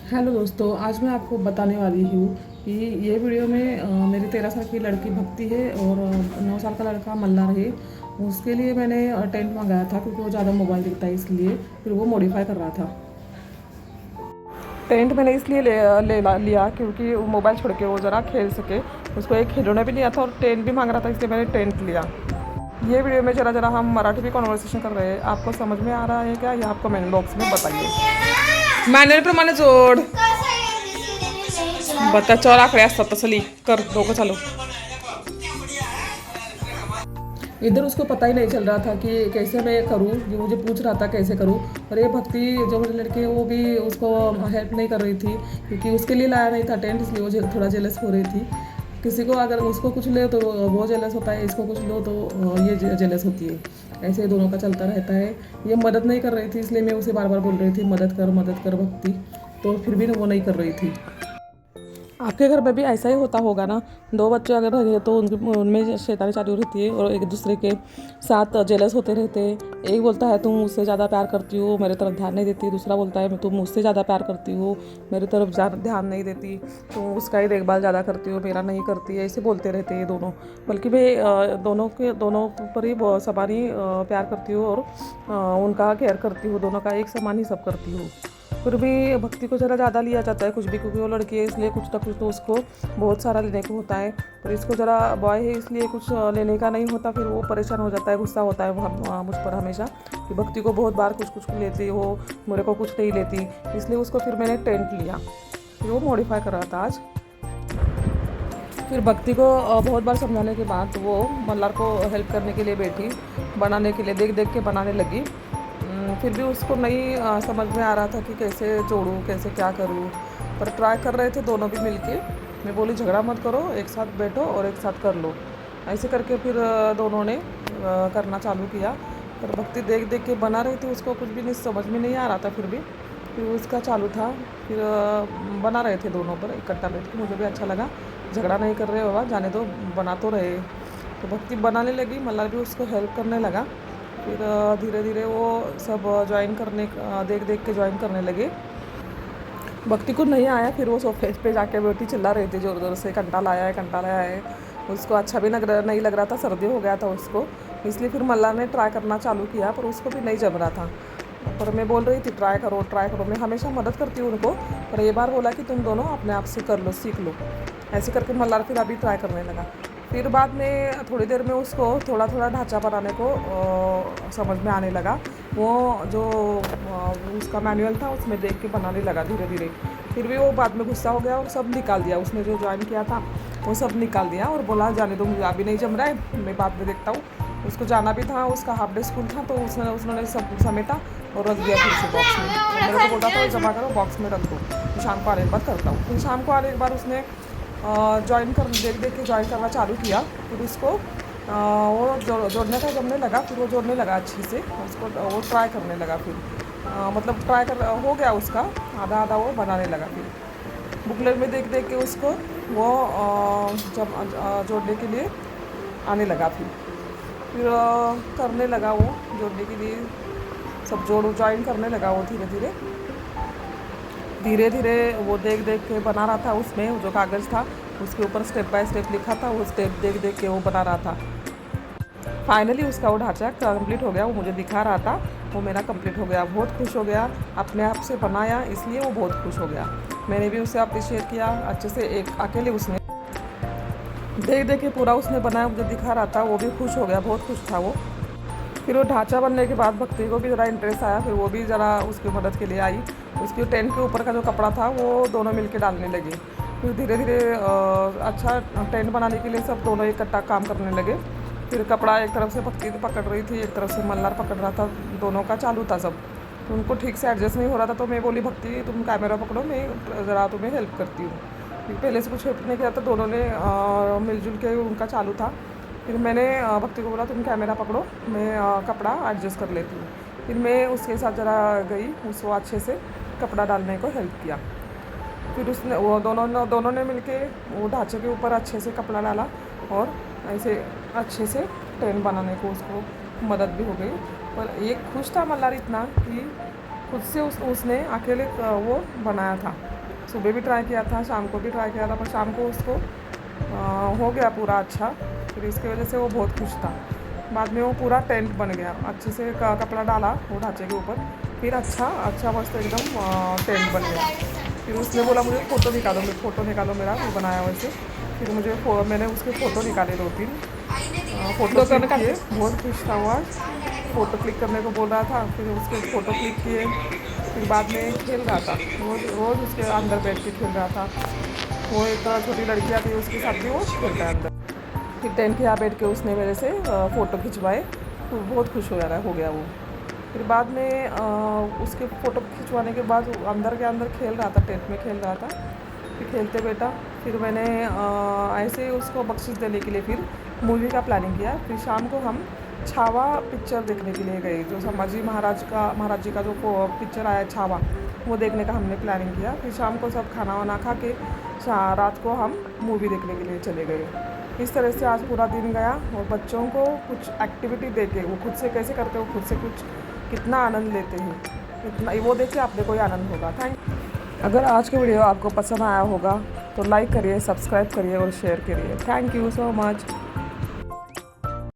Hello दोस्तों, आज मैं आपको बताने वाली हूँ कि ये वीडियो में मेरी 13 साल की लड़की भक्ति है और 9 साल का लड़का मल्हार है। उसके लिए मैंने टेंट मंगाया था क्योंकि वो ज़्यादा मोबाइल दिखता है, इसलिए फिर वो मॉडिफाई कर रहा था। टेंट मैंने इसलिए लिया क्योंकि वो मोबाइल छोड़ के वो ज़रा खेल सके। उसको एक खिलौना भी नहीं आता और टेंट भी मांग रहा था, इसलिए मैंने टेंट लिया। ये वीडियो में ज़रा ज़रा हम मराठी में कॉन्वर्सेशन कर रहे हैं। आपको समझ में आ रहा है क्या? ये आप कमेंट बॉक्स में बताइए। मॅन्युअल प्रमाणे जोड बताच्यावर आकडे असतात, तसं लिह कर, डोकं चालू। इधर उसको पता ही नहीं चल रहा था कि कैसे मैं करूँ, ये मुझे पूछ रहा था कैसे करूँ। और ये भक्ति जो मेरी लड़की है वो भी उसको हेल्प नहीं कर रही थी क्योंकि उसके लिए लाया नहीं था टेंट, इसलिए वो थोड़ा जेलस हो रही थी। किसी को अगर उसको कुछ ले तो वो जेलस होता है, इसको कुछ लो तो ये जेलस होती है। ऐसे ही दोनों का चलता रहता है। ये मदद नहीं कर रही थी, इसलिए मैं उसे बार बार बोल रही थी मदद कर भक्ति, तो फिर भी वो नहीं कर रही थी। आपके घर में भी ऐसा ही होता होगा ना? दो बच्चे अगर रहे तो उनमें शैतानी चालू रहती है और एक दूसरे के साथ जेलस होते रहते हैं। एक बोलता है तुम मुझसे ज़्यादा प्यार करती हो, मेरी तरफ ध्यान नहीं देती। दूसरा बोलता है तुम मुझसे ज़्यादा प्यार करती हो, मेरी तरफ ध्यान नहीं देती। तुम उसका ही देखभाल ज़्यादा करती हो, मेरा नहीं करती। ऐसे बोलते रहते हैं दोनों। बल्कि मैं दोनों पर ही समान ही प्यार करती हूँ और उनका केयर करती हूँ। दोनों का एक समान ही सब करती हूँ। फिर भी भक्ति को ज़रा ज़्यादा लिया जाता है कुछ भी, क्योंकि वो लड़की है इसलिए कुछ ना कुछ तो उसको बहुत सारा लेने को होता है। पर इसको ज़रा बॉय है इसलिए कुछ लेने का नहीं होता। फिर वो परेशान हो जाता है, गुस्सा होता है मुझ पर हमेशा कि भक्ति को बहुत बार कुछ कुछ लेती हो, मेरे को कुछ नहीं लेती। इसलिए उसको फिर मैंने टेंट लिया। फिर वो मॉडिफाई कर रहा था आज। फिर भक्ति को बहुत बार समझाने के बाद वो मल्हार को हेल्प करने के लिए बैठी, बनाने के लिए देख देख के बनाने लगी। फिर भी उसको नहीं समझ में आ रहा था कि कैसे जोड़ूँ, कैसे क्या करूँ। पर ट्राई कर रहे थे दोनों भी मिलके। मैं बोली झगड़ा मत करो, एक साथ बैठो और एक साथ कर लो। ऐसे करके फिर दोनों ने करना चालू किया। पर भक्ति देख देख के बना रही थी, उसको कुछ भी नहीं समझ में नहीं आ रहा था। फिर उसका चालू था। फिर बना रहे थे दोनों पर इकट्ठा बैठ के। मुझे भी अच्छा लगा, झगड़ा नहीं कर रहे बाबा, जाने दो, बना तो रहे। तो भक्ति बनाने लगी, मल्हार भी उसको हेल्प करने लगा। फिर धीरे धीरे वो सब ज्वाइन करने देख देख के ज्वाइन करने लगे। भक्ति को नहीं आया, फिर वो सोफे पे जाके बैठी चिल्ला रही थी ज़ोर ज़ोर से, कंटा लाया है, कंटा लाया है। उसको अच्छा भी नहीं लग रहा था, सर्दी हो गया था उसको। इसलिए फिर मल्हार ने ट्राई करना चालू किया, पर उसको भी नहीं जम रहा था। पर मैं बोल रही थी ट्राई करो ट्राई करो, मैं हमेशा मदद करती हूँ उनको। पर ये बार बोला कि तुम दोनों अपने आप से कर लो, सीख लो। ऐसे करके मल्हार फिर अभी ट्राई करने लगा। फिर बाद में थोड़ी देर में उसको थोड़ा थोड़ा ढांचा बनाने को समझ में आने लगा। वो जो उसका मैनुअल था उसमें देख के बनाने लगा धीरे धीरे। फिर भी वो बाद में गुस्सा हो गया और सब निकाल दिया। उसने जो ज्वाइन किया था वो सब निकाल दिया और बोला जाने दो, मुझे अभी नहीं जम रहा है, मैं बाद में देखता हूँ। उसको जाना भी था, उसका हाफ डे स्कूल था, तो उसने सब समेटा और रख दिया फिर से बॉक्स में। तो मेरे को बोल रहा था जमा करो, बॉक्स में रख दो, शाम को आने के बाद करता हूँ। फिर शाम को आने के बाद उसने ज्वाइन कर देख देख के ज्वाइन करना चालू किया। फिर उसको वो जोड़ने का जमने लगा। फिर वो जोड़ने लगा अच्छे से, उसको वो ट्राई करने लगा। फिर मतलब ट्राई कर हो गया उसका, आधा आधा वो बनाने लगा। फिर बुकलेट में देख देख के उसको वो जब जोड़ने के लिए आने लगा। फिर करने लगा वो जोड़ने के लिए, सब जोड़ ज्वाइन करने लगा वो धीरे धीरे धीरे धीरे। वो देख देख के बना रहा था, उसमें जो कागज़ था उसके ऊपर स्टेप बाय स्टेप लिखा था, वो स्टेप देख देख के वो बना रहा था। फाइनली उसका वो ढांचा कंप्लीट हो गया, वो मुझे दिखा रहा था, वो मेरा कंप्लीट हो गया। बहुत खुश हो गया, अपने आप से बनाया इसलिए वो बहुत खुश हो गया। मैंने भी उसे अप्रिशिएट किया अच्छे से। एक अकेले उसने देख देख के पूरा उसने बनाया, मुझे दिखा रहा था, वो भी खुश हो गया, बहुत खुश था वो। फिर वो ढांचा बनने के बाद भक्ति को भी ज़रा इंटरेस्ट आया, फिर वो भी ज़रा उसकी मदद के लिए आई। उसकी टेंट के ऊपर का जो कपड़ा था वो दोनों मिलके डालने लगे। फिर धीरे धीरे अच्छा टेंट बनाने के लिए सब दोनों इकट्ठा काम करने लगे। फिर कपड़ा एक तरफ से भक्ति पकड़ रही थी, एक तरफ से मल्हार पकड़ रहा था, दोनों का चालू था सब। तो उनको ठीक से एडजस्ट नहीं हो रहा था, तो मैं बोली भक्ति तुम कैमरा पकड़ो, मैं ज़रा तुम्हें हेल्प करती हूँ। फिर पहले से कुछ हेल्प नहीं किया, तो दोनों ने मिलजुल के उनका चालू था। फिर मैंने भक्ति को बोला तुम कैमरा पकड़ो, मैं कपड़ा एडजस्ट कर लेती हूँ। फिर मैं उसके साथ ज़रा गई, उसको अच्छे से कपड़ा डालने को हेल्प किया। फिर उसने वो दोनों ने मिलके वो ढांचे के ऊपर अच्छे से कपड़ा डाला और ऐसे अच्छे से टेंट बनाने को उसको मदद भी हो गई। पर ये खुश था मल्हार इतना कि खुद से उसने अकेले वो बनाया था। सुबह भी ट्राई किया था, शाम को भी ट्राई किया था, पर शाम को उसको हो गया पूरा अच्छा। फिर इसकी वजह से वो बहुत खुश था। बाद में वो पूरा टेंट बन गया, अच्छे से कपड़ा डाला वो ढांचे के ऊपर, फिर अच्छा मस्त एकदम टेंट बन गया। फिर उसने बोला मुझे फ़ोटो निकालो मेरा वो बनाया वैसे। फिर मैंने उसके फ़ोटो निकाले 2-3 फ़ोटो क्लिक किए। बहुत खुश था वो आज, फ़ोटो क्लिक करने को बोल रहा था। फिर उसके फ़ोटो क्लिक किए। फिर बाद में खेल रहा था, रोज़ उसके अंदर बैठ के खेल रहा था। वो एक छोटी लड़की आती है उसके साथ भी वो खेलता है अंदर। फिर टेंट के यहाँ बैठ के उसने मेरे से फ़ोटो खिंचवाए, तो बहुत खुश हो गया वो। फिर बाद में उसके फ़ोटो खिंचवाने के बाद अंदर के अंदर खेल रहा था, टेंट में खेल रहा था। फिर खेलते बेटा, फिर मैंने ऐसे उसको बख्शिश देने के लिए फिर मूवी का प्लानिंग किया। फिर शाम को हम छावा पिक्चर देखने के लिए गए, जो संभाजी महाराज जी का जो पिक्चर आया छावा, वो देखने का हमने प्लानिंग किया। फिर शाम को सब खाना वाना खा के रात को हम मूवी देखने के लिए चले गए। इस तरह से आज पूरा दिन गया। और बच्चों को कुछ एक्टिविटी दे के वो खुद से कैसे करते हो, खुद से कुछ कितना आनंद लेते हैं, इतना वो देख के आपने कोई आनंद होगा। अगर आज का वीडियो आपको पसंद आया होगा तो लाइक करिए, सब्सक्राइब करिए और शेयर करिए। Thank you so much.